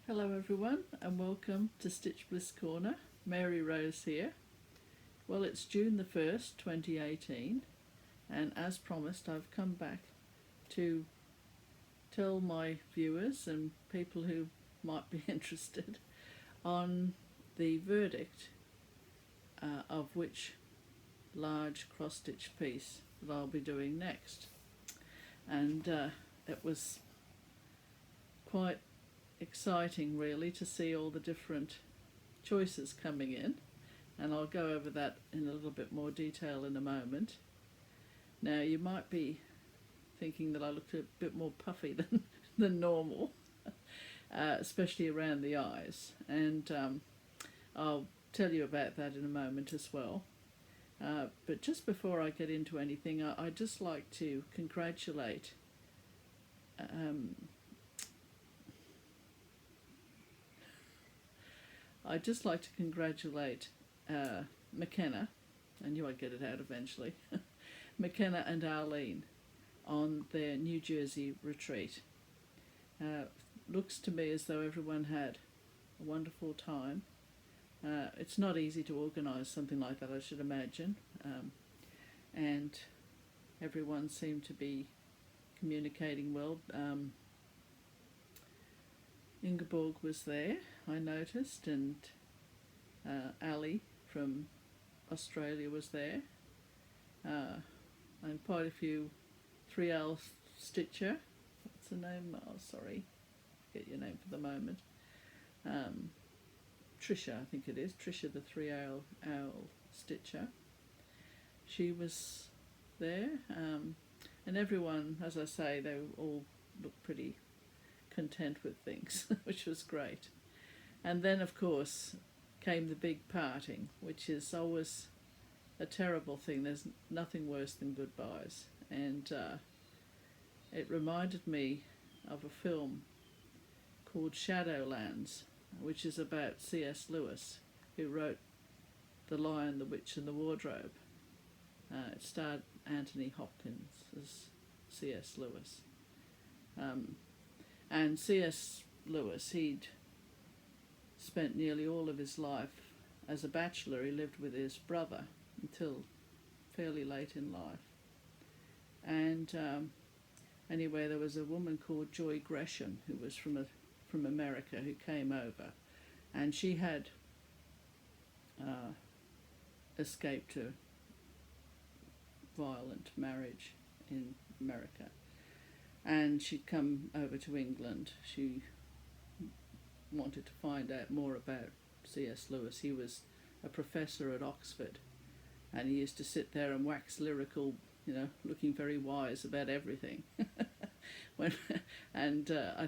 Hello everyone and welcome to Stitch Bliss Corner. Mary Rose here. Well, it's June the 1st, 2018, and as promised I've come back to tell my viewers and people who might be interested on the verdict of which large cross-stitch piece that I'll be doing next. And it was quite exciting really to see all the different choices coming in, and I'll go over that in a little bit more detail in a moment. Now you might be thinking that I looked a bit more puffy than normal, especially around the eyes, and I'll tell you about that in a moment as well. But just before I get into anything, I'd just like to congratulate McKenna, I knew I'd get it out eventually, McKenna and Arlene on their New Jersey retreat. Looks to me as though everyone had a wonderful time. It's not easy to organise something like that, I should imagine, and everyone seemed to be communicating well. Ingeborg was there, I noticed, and Ali from Australia was there, and quite a few 3L Stitcher. What's the name? Oh, sorry, forget your name for the moment. Trisha, I think it is. Trisha, the 3L Stitcher. She was there, and everyone, as I say, they all looked pretty content with things, which was great. And then, of course, came the big parting, which is always a terrible thing. There's nothing worse than goodbyes. And it reminded me of a film called Shadowlands, which is about C.S. Lewis, who wrote The Lion, the Witch and the Wardrobe. It starred Anthony Hopkins as C.S. Lewis. And C.S. Lewis, he'd spent nearly all of his life as a bachelor. He lived with his brother until fairly late in life. And anyway, there was a woman called Joy Gresham who was from America, who came over, and she had escaped a violent marriage in America, and she'd come over to England. She wanted to find out more about C.S. Lewis. He was a professor at Oxford, and he used to sit there and wax lyrical, looking very wise about everything. I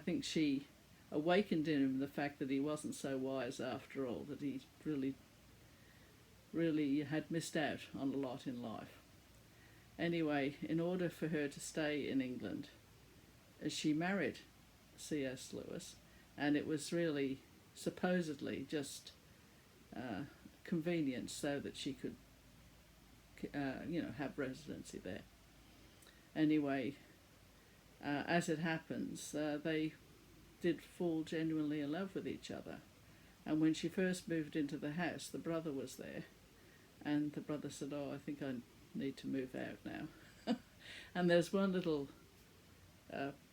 think she awakened in him the fact that he wasn't so wise after all, that he really had missed out on a lot in life. Anyway, in order for her to stay in England, she married C.S. Lewis, and it was really supposedly just convenient so that she could have residency there. Anyway, as it happens, they did fall genuinely in love with each other, and when she first moved into the house, the brother was there, and the brother said, "Oh, I think I need to move out now." And there's one little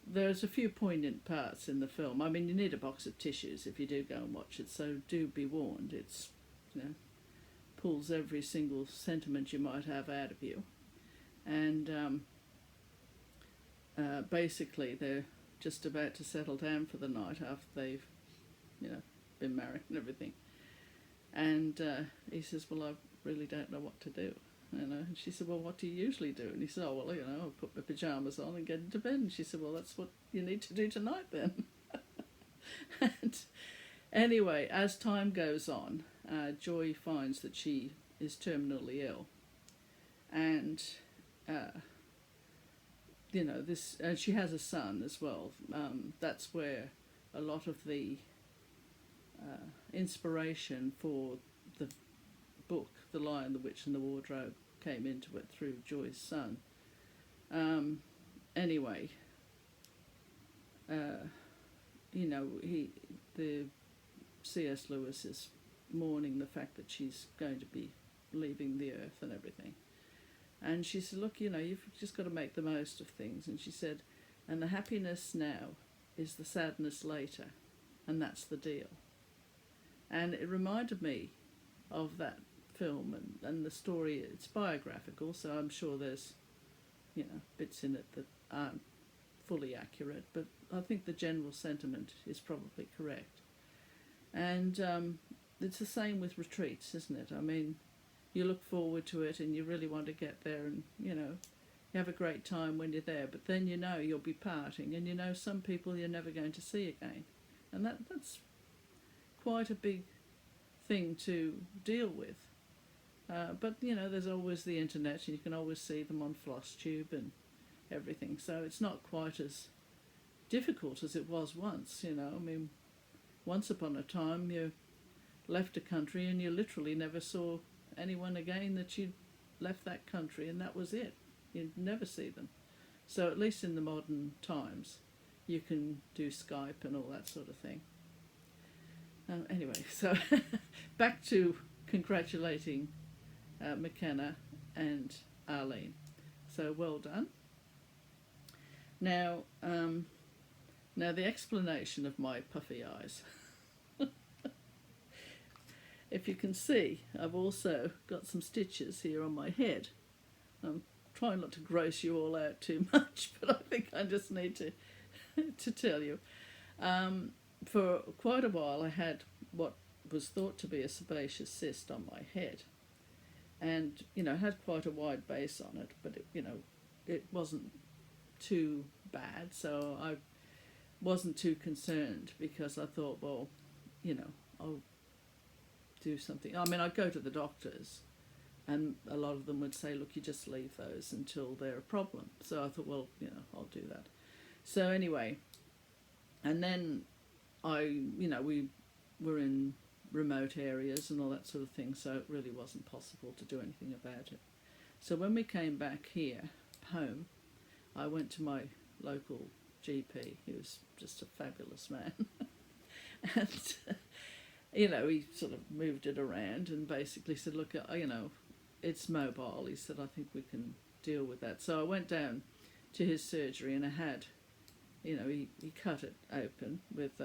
there's a few poignant parts in the film. I mean, you need a box of tissues if you do go and watch it, so do be warned. It's, pulls every single sentiment you might have out of you. And basically they're just about to settle down for the night after they've, been married and everything. And he says, "Well, I really don't know what to do." And she said, "Well, what do you usually do?" And he said, "Oh, well, I'll put my pyjamas on and get into bed." And she said, "Well, that's what you need to do tonight then." And anyway, as time goes on, Joy finds that she is terminally ill. And, and she has a son as well. That's where a lot of the inspiration for the book, The Lion, the Witch and the Wardrobe, came into it through Joy's son. Anyway, the C.S. Lewis is mourning the fact that she's going to be leaving the earth and everything. And she said, look, you've just got to make the most of things. And she said, and the happiness now is the sadness later, and that's the deal. And it reminded me of that film and the story. It's biographical, so I'm sure there's, bits in it that aren't fully accurate, but I think the general sentiment is probably correct. And it's the same with retreats, isn't it? I mean, you look forward to it and you really want to get there, and, you have a great time when you're there, but then you'll be parting, and some people you're never going to see again. And that's quite a big thing to deal with. But, there's always the internet, and you can always see them on Flosstube and everything. So it's not quite as difficult as it was once, I mean, once upon a time you left a country and you literally never saw anyone again that you'd left that country, and that was it. You'd never see them. So at least in the modern times you can do Skype and all that sort of thing. Anyway, so back to congratulating McKenna and Arlene. So well done. Now the explanation of my puffy eyes. If you can see, I've also got some stitches here on my head. I'm trying not to gross you all out too much, but I think I just need to tell you. For quite a while I had what was thought to be a sebaceous cyst on my head, and had quite a wide base on it, but it wasn't too bad, so I wasn't too concerned, because I thought, well, I'll do something. I mean, I'd go to the doctors and a lot of them would say, look, you just leave those until they're a problem. So I thought, well, I'll do that. So anyway, and then we were in remote areas and all that sort of thing, so it really wasn't possible to do anything about it. So when we came back here, home, I went to my local GP. He was just a fabulous man. And, he sort of moved it around and basically said, look, it's mobile. He said, I think we can deal with that. So I went down to his surgery, and I had, he cut it open with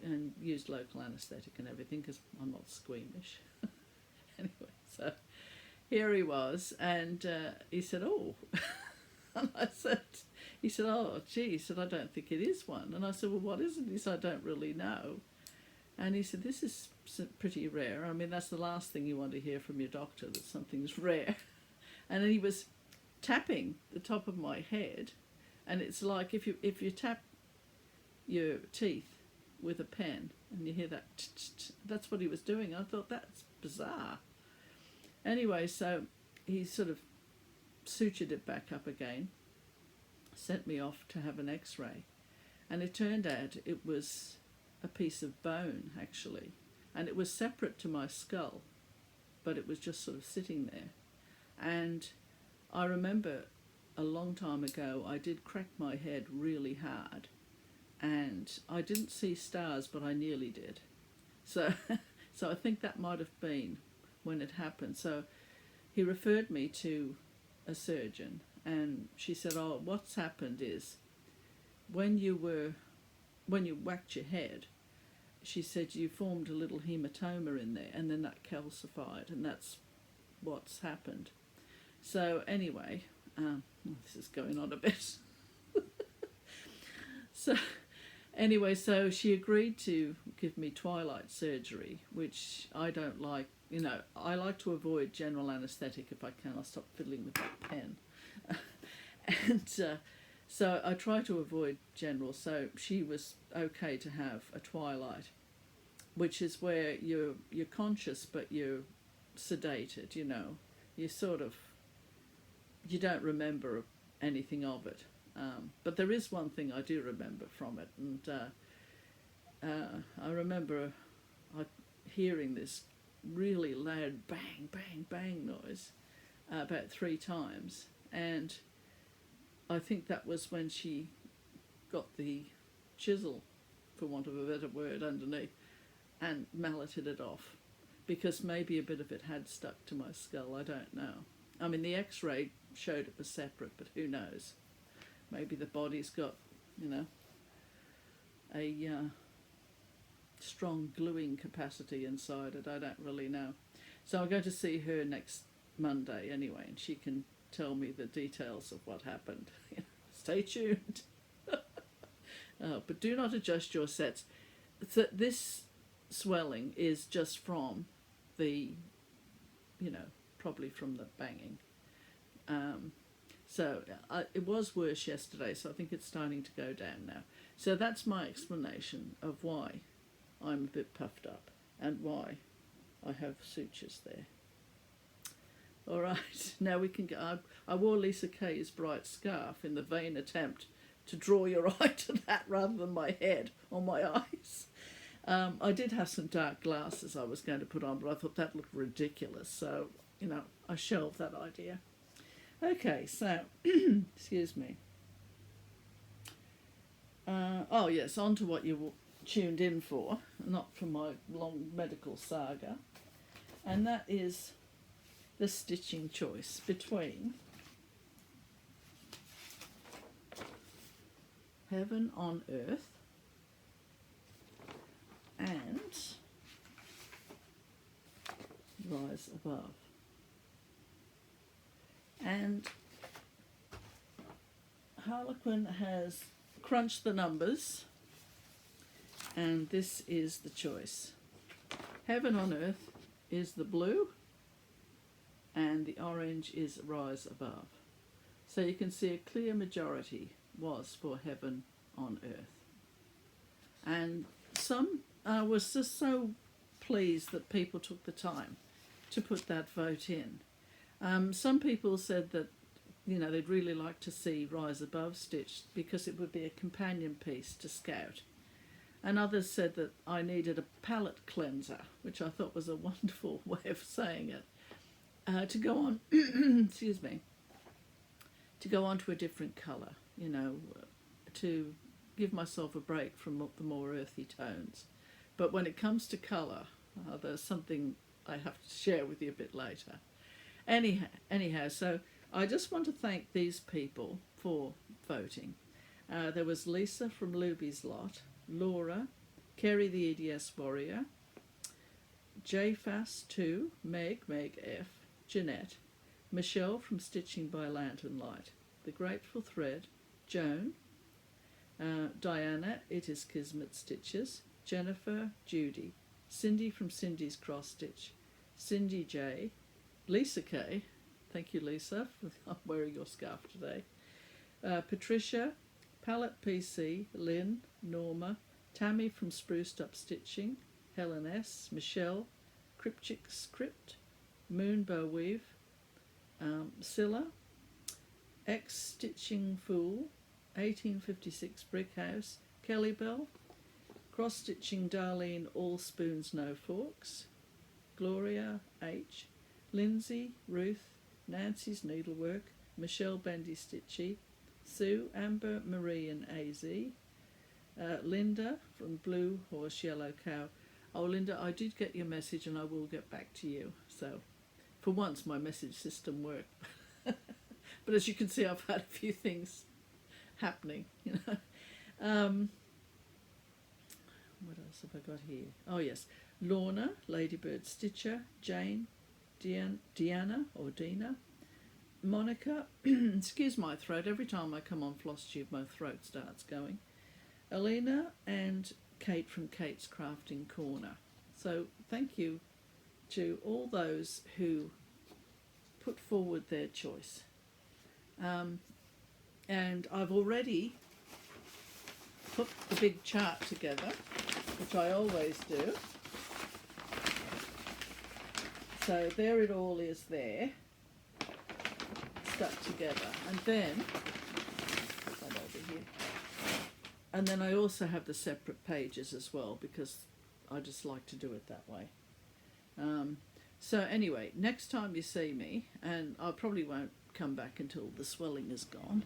and used local anaesthetic and everything, because I'm not squeamish. Anyway, so here he was, and he said, oh. And he said, oh, gee, he said, I don't think it is one. And I said, well, what is it? He said, I don't really know. And he said, this is pretty rare. I mean, that's the last thing you want to hear from your doctor, that something's rare. And then he was tapping the top of my head, and it's like if you tap your teeth with a pen and you hear that, that's what he was doing. I thought, that's bizarre. Anyway, so he sort of sutured it back up again, sent me off to have an x-ray, and it turned out it was a piece of bone, actually, and it was separate to my skull, but it was just sort of sitting there. And I remember a long time ago I did crack my head really hard, and I didn't see stars, but I nearly did. So I think that might have been when it happened. So he referred me to a surgeon, and she said, oh, what's happened is when you whacked your head, she said, you formed a little hematoma in there, and then that calcified, and that's what's happened. So anyway, this is going on a bit. So she agreed to give me twilight surgery, which I don't like. I like to avoid general anaesthetic if I can. I'll stop fiddling with that pen. And so I try to avoid general. So she was okay to have a twilight, which is where you're conscious but you're sedated. You sort of, you don't remember anything of it. But there is one thing I do remember from it, and I remember hearing this really loud bang, bang, bang noise about 3 times, and I think that was when she got the chisel, for want of a better word, underneath, and malleted it off, because maybe a bit of it had stuck to my skull. I don't know. I mean, the x-ray showed it was separate, but who knows? Maybe the body's got, you know, a strong gluing capacity inside it. I don't really know. So I'm going to see her next Monday anyway, and she can tell me the details of what happened. Stay tuned. But do not adjust your sets. This swelling is just from the, you know, probably from the banging. It was worse yesterday, so I think it's starting to go down now. So that's my explanation of why I'm a bit puffed up and why I have sutures there. All right, now we can go. I wore Lisa Kay's bright scarf in the vain attempt to draw your eye to that rather than my head or my eyes. I did have some dark glasses I was going to put on, but I thought that looked ridiculous, so, you know, I shelved that idea. Okay, so, excuse me. Oh yes, on to what you tuned in for, not for my long medical saga, and that is the stitching choice between Heaven on Earth and Rise Above. And Harlequin has crunched the numbers, and this is the choice. Heaven on Earth is the blue, and the orange is Rise Above. So you can see a clear majority was for Heaven on Earth. And some was just so pleased that people took the time to put that vote in. Some people said that, you know, they'd really like to see Rise Above stitched because it would be a companion piece to Scout. And others said that I needed a palette cleanser, which I thought was a wonderful way of saying it, to go on, excuse me, to go on to a different colour, you know, to give myself a break from the more earthy tones. But when it comes to colour, there's something I have to share with you a bit later. Anyhow, so I just want to thank these people for voting. There was Lisa from Luby's Lot, Laura, Kerry the EDS Warrior, JFast2, Meg F, Jeanette, Michelle from Stitching by Lantern Light, The Grateful Thread, Joan, Diana, It Is Kismet Stitches, Jennifer, Judy, Cindy from Cindy's Cross Stitch, Cindy J, Lisa K, thank you Lisa, I'm wearing your scarf today, Patricia, Palette PC, Lynn, Norma, Tammy from Spruced Up Stitching, Helen S, Michelle, Cryptic Script, Moonbow Weave, Scylla, X Stitching Fool, 1856 Brick House, Kelly Bell, Cross Stitching Darlene, All Spoons No Forks, Gloria H, Lindsay, Ruth, Nancy's Needlework, Michelle Bendy Stitchy, Sue, Amber, Marie and AZ, Linda from Blue Horse Yellow Cow. Oh Linda, I did get your message and I will get back to you. So for once my message system worked. But as you can see, I've had a few things happening, you know. What else have I got here? Oh yes, Lorna, Ladybird Stitcher, Jane, Deanna or Dina, Monica, excuse my throat, every time I come on Flosstube my throat starts going, Alina and Kate from Kate's Crafting Corner. So thank you to all those who put forward their choice. And I've already put the big chart together, which I always do. So there it all is there, stuck together. And then, that over here. And then I also have the separate pages as well, because I just like to do it that way. So anyway, next time you see me, and I probably won't come back until the swelling is gone,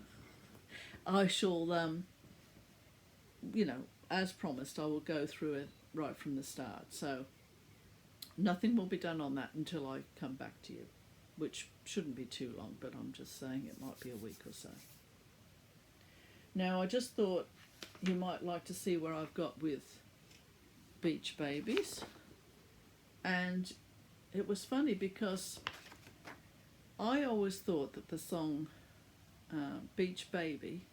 I shall you know, as promised, I will go through it right from the start. So nothing will be done on that until I come back to you, which shouldn't be too long, but I'm just saying it might be a week or so. Now, I just thought you might like to see where I've got with Beach Babies. And it was funny because I always thought that the song Beach Baby,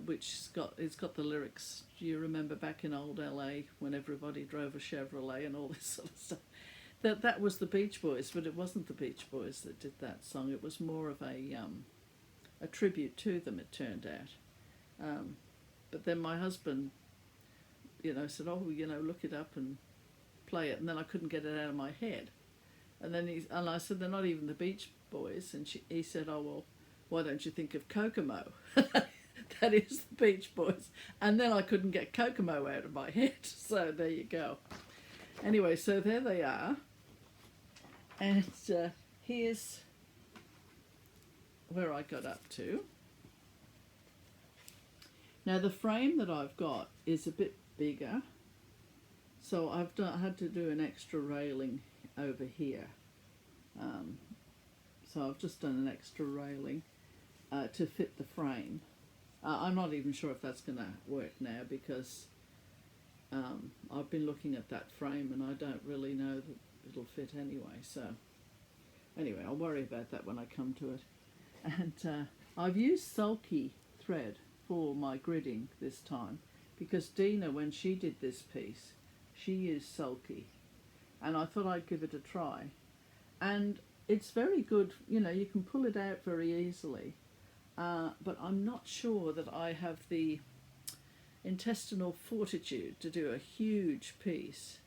which it's got the lyrics, do you remember back in old LA when everybody drove a Chevrolet and all this sort of stuff, that was the Beach Boys, but it wasn't the Beach Boys that did that song. It was more of a tribute to them, it turned out. But then my husband, you know, said, oh, you know, look it up and play it, and then I couldn't get it out of my head. And then I said, they're not even the Beach Boys, and he said, oh, well, why don't you think of Kokomo? That is the Beach Boys. And then I couldn't get Kokomo out of my head, so there you go. Anyway, so there they are. And here's where I got up to. Now the frame that I've got is a bit bigger, so I've had to do an extra railing over here. So I've just done an extra railing to fit the frame. I'm not even sure if that's going to work now because I've been looking at that frame and I don't really know that it'll fit anyway. So anyway, I'll worry about that when I come to it. And I've used sulky thread for my gridding this time because Dina, when she did this piece, she used sulky, and I thought I'd give it a try. And it's very good, you know, you can pull it out very easily, but I'm not sure that I have the intestinal fortitude to do a huge piece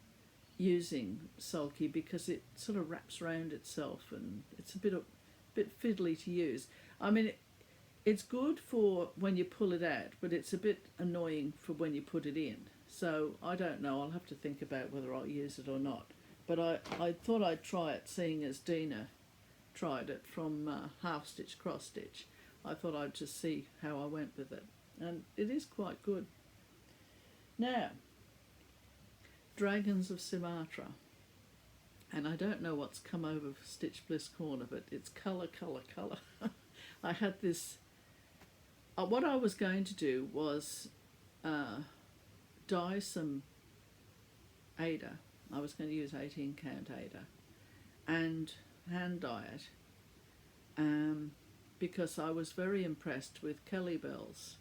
using sulky because it sort of wraps around itself and it's a bit fiddly to use. I mean, it's good for when you pull it out, but it's a bit annoying for when you put it in. So I don't know, I'll have to think about whether I'll use it or not. But I thought I'd try it, seeing as Dina tried it from half stitch, cross stitch. I thought I'd just see how I went with it. And it is quite good. Now, Dragons of Sumatra. And I don't know what's come over Stitch Bliss Corner, but it's colour, colour, colour. I had this... what I was going to do was dye some Aida. I was going to use 18 count Aida and hand dye it because I was very impressed with Kelly Bell's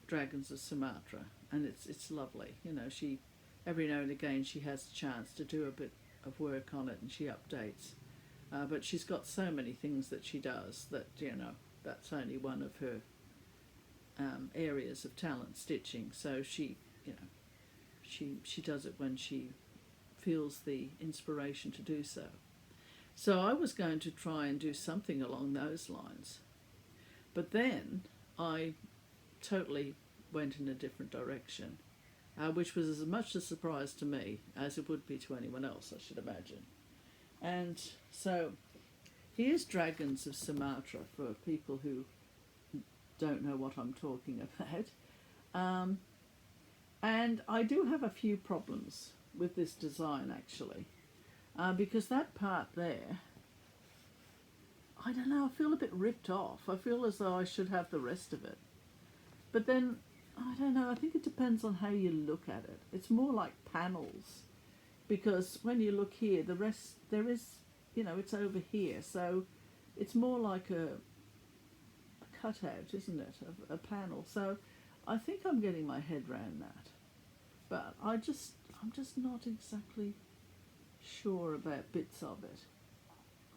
Dragons of Sumatra, and it's lovely. You know, she every now and again she has a chance to do a bit of work on it and she updates, but she's got so many things that she does that, you know, that's only one of her areas of talent, stitching. So she, you know, she does it when she feels the inspiration to do so. So I was going to try and do something along those lines, but then I totally went in a different direction, which was as much a surprise to me as it would be to anyone else, I should imagine. And so here's Dragons of Sumatra for people who don't know what I'm talking about. And I do have a few problems with this design, actually, because that part there, I don't know, I feel a bit ripped off. I feel as though I should have the rest of it. But then, I don't know, I think it depends on how you look at it. It's more like panels, because when you look here, the rest, there is, you know, it's over here, so it's more like a cutout, isn't it, a panel. So I think I'm getting my head around that, but I'm just not exactly sure about bits of it.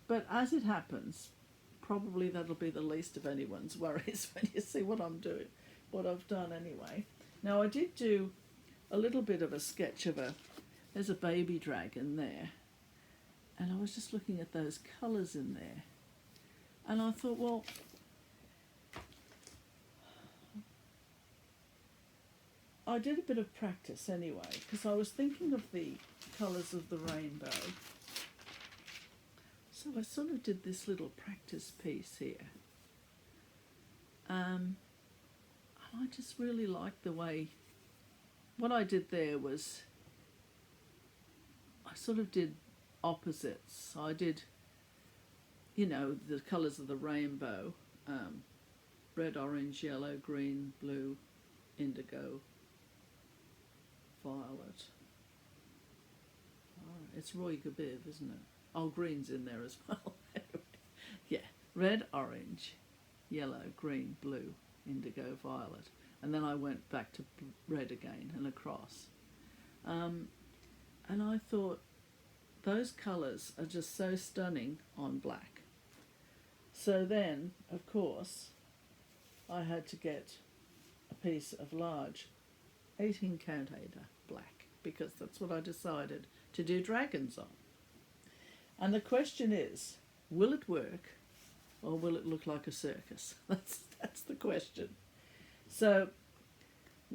But as it happens, probably that'll be the least of anyone's worries when you see what I'm doing, what I've done anyway. Now I did do a little bit of a sketch of there's a baby dragon there, and I was just looking at those colours in there, and I thought, well, I did a bit of practice anyway, because I was thinking of the colours of the rainbow. So I sort of did this little practice piece here. I I just really like the way, what I did there was I sort of did opposites. I did, you know, the colours of the rainbow, red, orange, yellow, green, blue, indigo, violet. Oh, it's Roy Gabiv, isn't it? Oh, green's in there as well. Yeah, red, orange, yellow, green, blue, indigo, violet. And then I went back to red again and across. And I thought those colours are just so stunning on black. So then, of course, I had to get a piece of large 18 count Ada black, because that's what I decided to do dragons on. And the question is, will it work or will it look like a circus? That's the question. So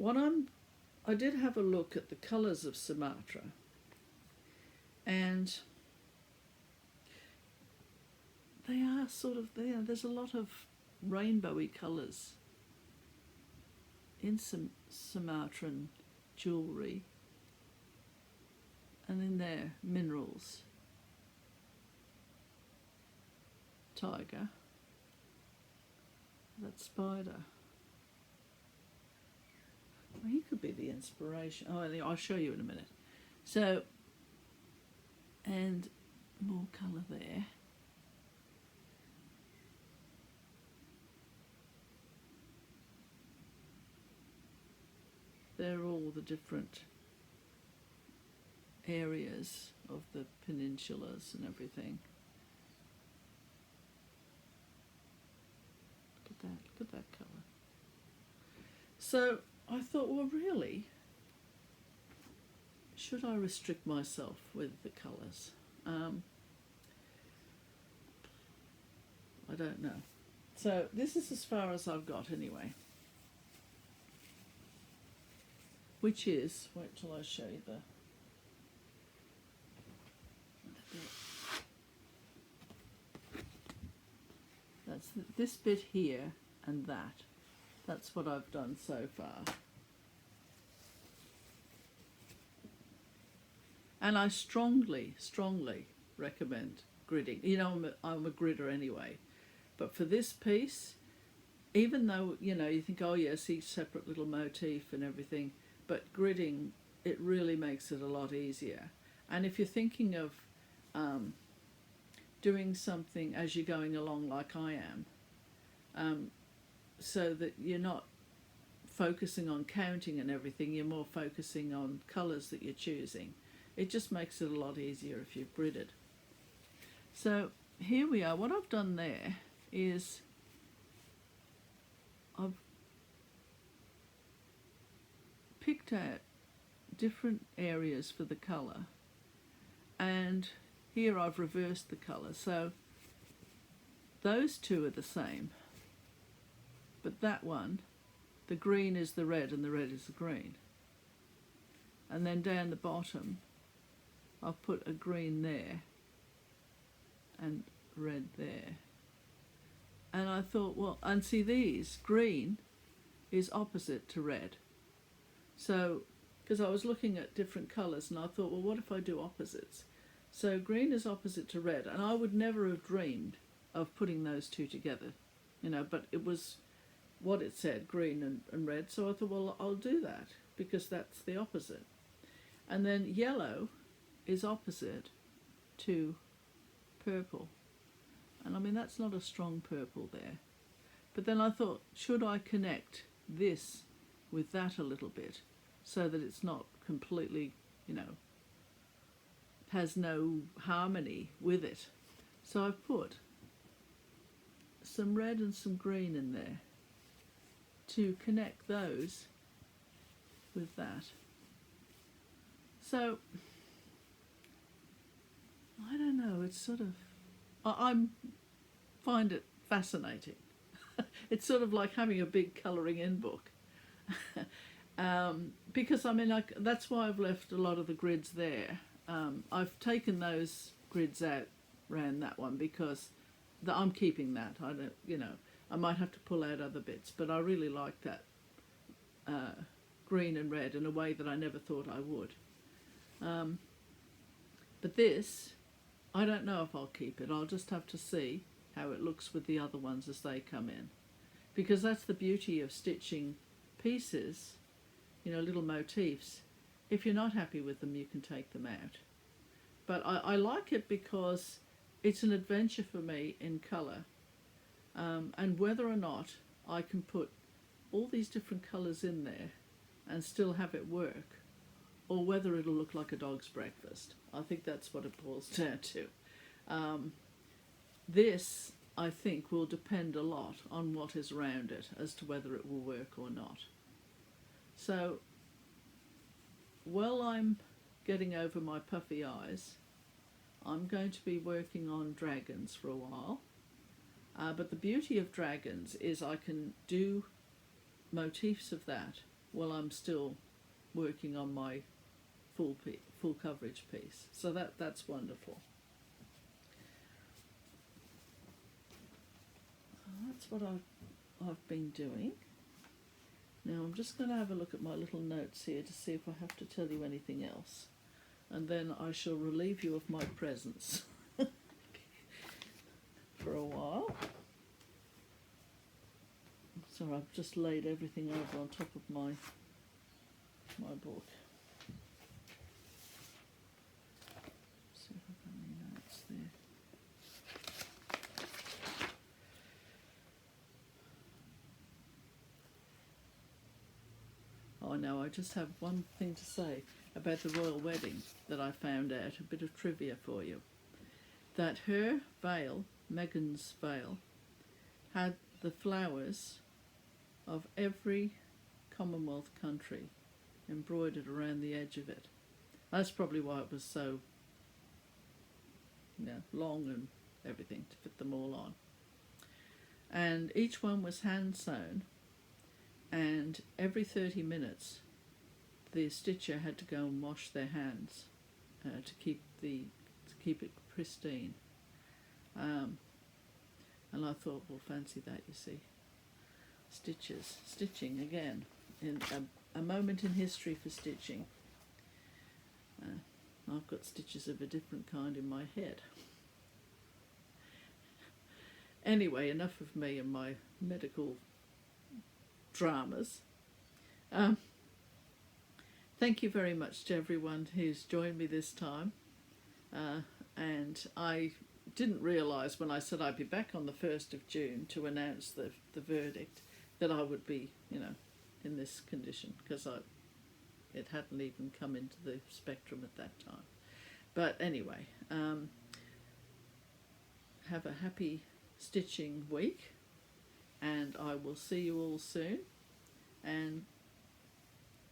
I did have a look at the colours of Sumatra, and they are sort of there. There's a lot of rainbowy colours in some Sumatran jewellery and in their minerals. Tiger, that spider. Well, he could be the inspiration. Oh, I'll show you in a minute. So, and more colour there. They're all the different areas of the peninsulas and everything. Look at that colour. So I thought, well, really, should I restrict myself with the colours? I don't know. So this is as far as I've got anyway. Which is, wait till I show you the that's this bit here and that. That's what I've done so far. And I strongly, strongly recommend gridding. You know, I'm a gridder anyway. But for this piece, even though, you know, you think, oh yes, each separate little motif and everything, but gridding, it really makes it a lot easier. And if you're thinking of doing something as you're going along like I am, so that you're not focusing on counting and everything, you're more focusing on colours that you're choosing. It just makes it a lot easier if you've gridded. So here we are. What I've done there is I've picked out different areas for the colour, and here I've reversed the colour. So those two are the same, but that one, the green is the red and the red is the green. And then down the bottom I've put a green there and red there. And I thought, well, and see, these, green is opposite to red. So, because I was looking at different colours and I thought, well, what if I do opposites? So green is opposite to red, and I would never have dreamed of putting those two together, you know, but it was what it said, green and red. So I thought, well, I'll do that because that's the opposite. And then yellow is opposite to purple. And I mean, that's not a strong purple there. But then I thought, should I connect this with that a little bit so that it's not completely, you know, has no harmony with it? So I've put some red and some green in there to connect those with that. So I don't know, it's sort of, I find it fascinating. It's sort of like having a big colouring in book. Because I mean, that's why I've left a lot of the grids there. I've taken those grids out around that one because I'm keeping that. I don't, you know, I might have to pull out other bits, but I really like that green and red in a way that I never thought I would. But this, I don't know if I'll keep it. I'll just have to see how it looks with the other ones as they come in. Because that's the beauty of stitching pieces, you know, little motifs. If you're not happy with them, you can take them out. But I like it because it's an adventure for me in colour. And whether or not I can put all these different colours in there and still have it work, or whether it'll look like a dog's breakfast. I think that's what it boils down to. This, I think, will depend a lot on what is around it as to whether it will work or not. So, while I'm getting over my puffy eyes, I'm going to be working on dragons for a while. But the beauty of dragons is I can do motifs of that while I'm still working on my full coverage piece. So that's wonderful. That's what I've been doing. Now I'm just going to have a look at my little notes here to see if I have to tell you anything else. And then I shall relieve you of my presence for a while. So I've just laid everything over on top of my book. See if I've got any notes there. Oh no, I just have one thing to say about the royal wedding that I found out, a bit of trivia for you. That her veil, Meghan's veil, had the flowers of every Commonwealth country embroidered around the edge of it. That's probably why it was so, you know, long and everything to fit them all on. And each one was hand sewn, and every 30 minutes the stitcher had to go and wash their hands to keep it pristine. And I thought, well, fancy that, you see. Stitching again, in a moment in history for stitching. I've got stitches of a different kind in my head. Anyway, enough of me and my medical dramas. Thank you very much to everyone who's joined me this time. And I didn't realise when I said I'd be back on the 1st of June to announce the verdict that I would be, you know, in this condition, because it hadn't even come into the spectrum at that time. But anyway, have a happy stitching week, and I will see you all soon, and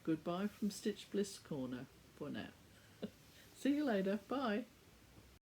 goodbye from Stitch Bliss Corner for now. See you later. Bye.